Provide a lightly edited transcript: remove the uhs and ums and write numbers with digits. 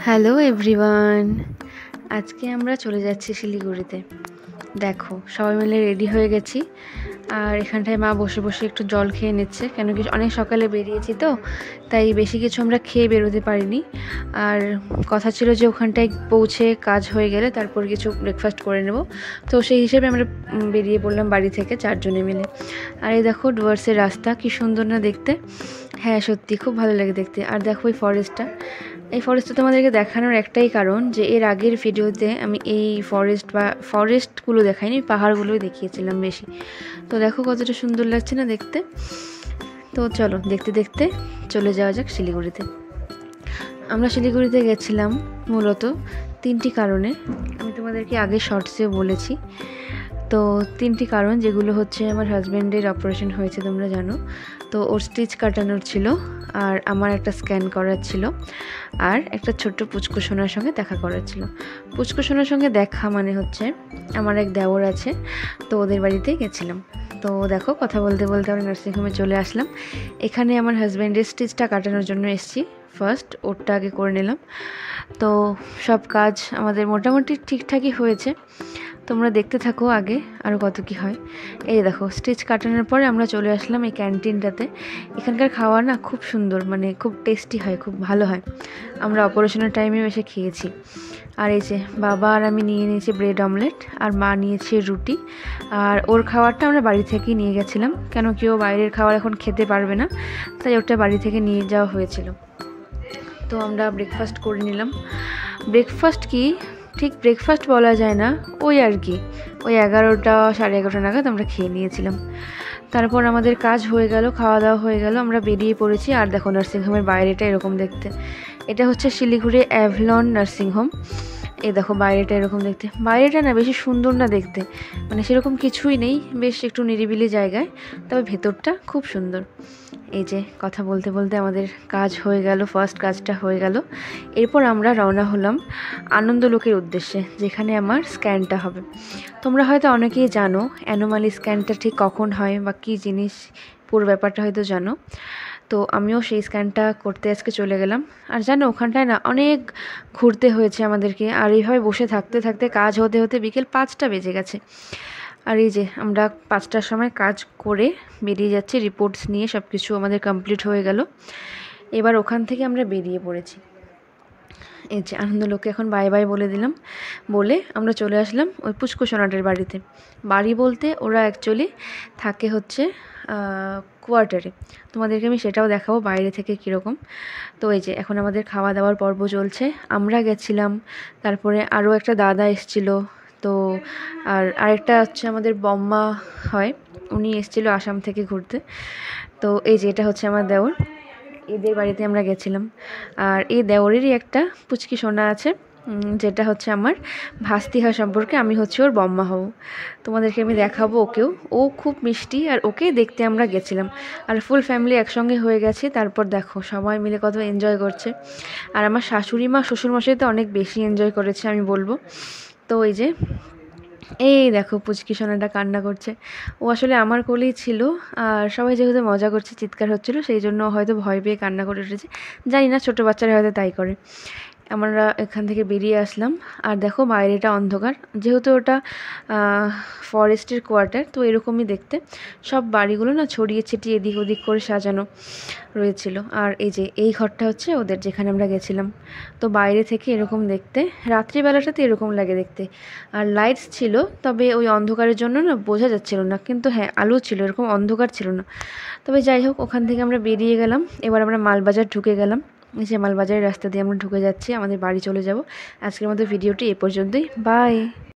Hello everyone, আজকে আমরা চলে যাচ্ছি শিলিগুড়িতে। দেখো সবাই মিলে রেডি হয়ে গেছি, আর এখানটায় মা বসে বসে একটু জল খেয়ে নিচ্ছে, কেন কি অনেক সকালে বেরিয়েছি তো, তাই বেশি কিছু আমরা খেয়ে বেরোতে পারিনি। আর কথা ছিল যে ওখানটায় পৌঁছে কাজ হয়ে গেলে তারপর কিছু ব্রেকফাস্ট করে নেব, তো সেই হিসেবে আমরা বেরিয়ে পড়লাম বাড়ি থেকে চারজনে মিলে। আর এই দেখো ডুয়ার্সের রাস্তা কি সুন্দর না দেখতে। হ্যাঁ সত্যি খুব ভালো লাগে দেখতে। আর দেখো এই ফরেস্টটা তোমাদেরকে দেখানোর একটাই কারণ যে এর আগের ভিডিওতে আমি এই ফরেস্টগুলো দেখাইনি, পাহাড়গুলোই দেখিয়েছিলাম বেশি। তো দেখো কতটা সুন্দর লাগছে না দেখতে। তো চলো দেখতে দেখতে চলে যাওয়া যাক শিলিগুড়িতে। আমরা শিলিগুড়িতে গেছিলাম মূলত তিনটি কারণে, আমি তোমাদেরকে আগে শর্টসে বলেছি। তো তিনটি কারণ, যেগুলো হচ্ছে আমার হাজব্যান্ডের অপারেশন হয়েছে তোমরা জানো, তো ওর স্টিচ কাটানোর ছিল, আর আমার একটা স্ক্যান করার ছিল, আর একটা ছোট্ট পুচকুসোনার সঙ্গে দেখা করার ছিল। পুচকুসোনার সঙ্গে দেখা মানে হচ্ছে আমার এক দেওর আছে, তো ওদের বাড়িতে গেছিলাম। তো দেখো কথা বলতে বলতে আমরা নার্সিংহোমে চলে আসলাম। এখানে আমার হাজব্যান্ডের স্টিচটা কাটানোর জন্য এসেছি। ফার্স্ট ওরটা আগে করে নিলাম। তো সব কাজ আমাদের মোটামুটি ঠিকঠাকই হয়েছে, তোমরা দেখতে থাকো আগে আরও কত কি হয়। এই দেখো স্টিচ কাটানোর পরে আমরা চলে আসলাম এই ক্যান্টিনটাতে। এখানকার খাওয়া না খুব সুন্দর, মানে খুব টেস্টি হয়, খুব ভালো হয়। আমরা অপারেশনের টাইমে এসে খেয়েছি। আর এই যে বাবা আর আমি নিয়ে নিয়েছি ব্রেড অমলেট, আর মা নিয়েছে রুটি। আর ওর খাবারটা আমরা বাড়ি থেকেই নিয়ে গেছিলাম, কেন কি ও বাইরের খাবার এখন খেতে পারবে না, তাই ওটা বাড়ি থেকে নিয়ে যাওয়া হয়েছিল। তো আমরা ব্রেকফাস্ট করে নিলাম। ব্রেকফাস্ট কি ঠিক ব্রেকফাস্ট বলা যায় না, ওই আর কি ওই 11টা 11:30 নাগাদ আমরা খেয়ে নিয়েছিলাম। তারপর আমাদের কাজ হয়ে গেল, খাওয়া দাওয়া হয়ে গেল, আমরা বেরিয়ে পড়েছি। আর দেখো নার্সিংহোমের বাইরেটা এরকম দেখতে। এটা হচ্ছে শিলিগুড়ি অ্যাভলন নার্সিংহোম। এই দেখো বাইরেটা এরকম দেখতে। বাইরেটা না বেশি সুন্দর না দেখতে, মানে সেরকম কিছুই নেই, বেশ একটু নিরিবিলি জায়গায়, তবে ভেতরটা খুব সুন্দর। এই যে কথা বলতে বলতে আমাদের কাজ হয়ে গেল, ফার্স্ট কাজটা হয়ে গেল। এরপর আমরা রওনা হলাম আনন্দলোকের উদ্দেশ্যে, যেখানে আমার স্ক্যানটা হবে। তোমরা হয়তো অনেকেই জানো অ্যানোমালি স্ক্যানটা ঠিক কখন হয় বা কী জিনিস, পুরো ব্যাপারটা হয়তো জানো। তো আমিও সেই স্ক্যানটা করতে আজকে চলে গেলাম। আর জানো ওখানটায় না অনেক ঘুরতে হয়েছে আমাদেরকে, আর এইভাবে বসে থাকতে থাকতে কাজ হতে হতে বিকেল 5টা বেজে গেছে। আর এই যে আমরা 5টার সময় কাজ করে বেরিয়ে যাচ্ছি, রিপোর্টস নিয়ে সব কিছু আমাদের কমপ্লিট হয়ে গেল। এবার ওখান থেকে আমরা বেরিয়ে পড়েছি। এই যে আনন্দলোকে এখন বাই বাই বলে দিলাম, বলে আমরা চলে আসলাম ওই পুচকুসোনাটার বাড়িতে। বাড়ি বলতে ওরা অ্যাকচুয়ালি থাকে হচ্ছে কোয়ার্টারে, তোমাদেরকে আমি সেটাও দেখাবো বাইরে থেকে কীরকম। তো এই যে এখন আমাদের খাওয়া দাওয়ার পর্ব চলছে। আমরা গেছিলাম, তারপরে আরও একটা দাদা এসেছিলো, তো আর আরেকটা হচ্ছে আমাদের বম্মা হয়, উনি এসেছিলো আসাম থেকে ঘুরতে। তো এই যে এটা হচ্ছে আমার দেওর, এদের বাড়িতে আমরা গেছিলাম। আর এই দেওরেরই একটা পুচকি সোনা আছে, যেটা হচ্ছে আমার ভাস্তি হয় সম্পর্কে, আমি হচ্ছে ওর বম্মা হব। তোমাদেরকে আমি দেখাবো ওকেও, ও খুব মিষ্টি, আর ওকে দেখতে আমরা গেছিলাম। আর ফুল ফ্যামিলি একসঙ্গে হয়ে গেছে। তারপর দেখো সবাই মিলে কত এনজয় করছে। আর আমার শাশুড়ি মা শ্বশুরমশাই তো অনেক বেশি এনজয় করেছে আমি বলবো। তো এই দেখো পুচকি সোনাটা কান্না করছে। ও আসলে আমার কোলেই ছিল, আর সবাই যেহেতু মজা করছে, চিৎকার হচ্ছিলো, সেই জন্য হয়তো ভয় পেয়ে কান্না করে উঠেছে। জানি না, ছোটো বাচ্চারা হয়তো তাই করে। আমরা এখান থেকে বেরিয়ে আসলাম। আর দেখো বাইরেটা অন্ধকার, যেহেতু ওটা ফরেস্টের কোয়ার্টার, তো এরকমই দেখতে। সব বাড়িগুলো না ছড়িয়ে ছিটিয়ে এদিক ওদিক করে সাজানো রয়েছিল। আর এই যে এই ঘরটা হচ্ছে ওদের, যেখানে আমরা গেছিলাম। তো বাইরে থেকে এরকম দেখতে, রাত্রিবেলাটাতে এরকম লাগে দেখতে। আর লাইটস ছিল, তবে ওই অন্ধকারের জন্য না বোঝা যাচ্ছিল না, কিন্তু হ্যাঁ আলো ছিল, এরকম অন্ধকার ছিল না। তবে যাই হোক, ওখান থেকে আমরা বেরিয়ে গেলাম। এবার আমরা মালবাজার ঢুকে গেলাম। এই যে মালবাজারের রাস্তা দিয়ে আমরা ঢুকে যাচ্ছি, আমাদের বাড়ি চলে যাব। আজকের মতো ভিডিওটি এ পর্যন্তই, বাই।